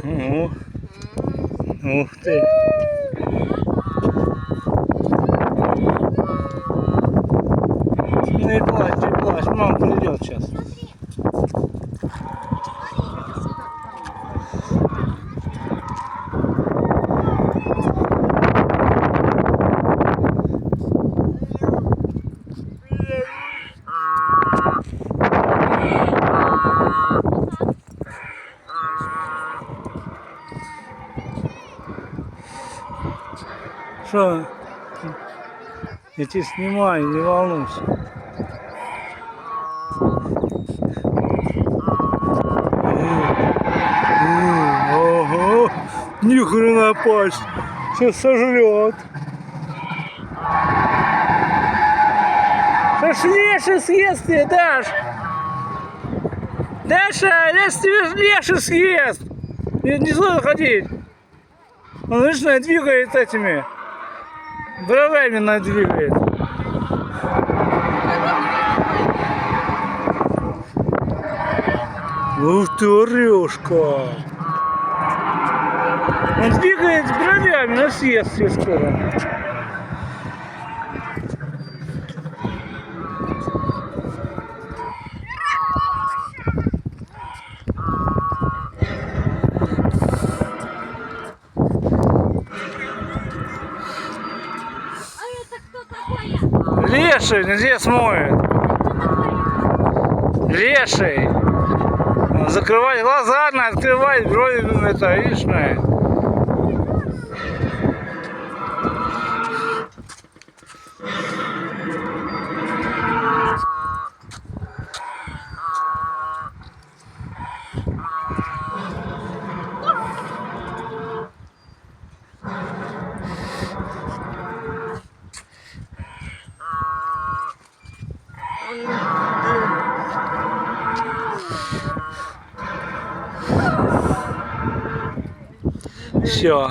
Ого. Ух ты. Не плачь, не плачь, мама придет сейчас. Что? Я тебя снимаю, не волнуйся. Ого! Ни хрена пасть! Сейчас сожрет. Сейчас леший съест тебе, Даш! Даша, леший съест! Не зло ходить. Он, видишь, двигает этими. Бровями двигает. Ух ты, орешка! Он двигает бровями, но съест все скоро. Леший здесь моет. Леший. Закрывать глаза, надо открывать, брови, это, видишь, все.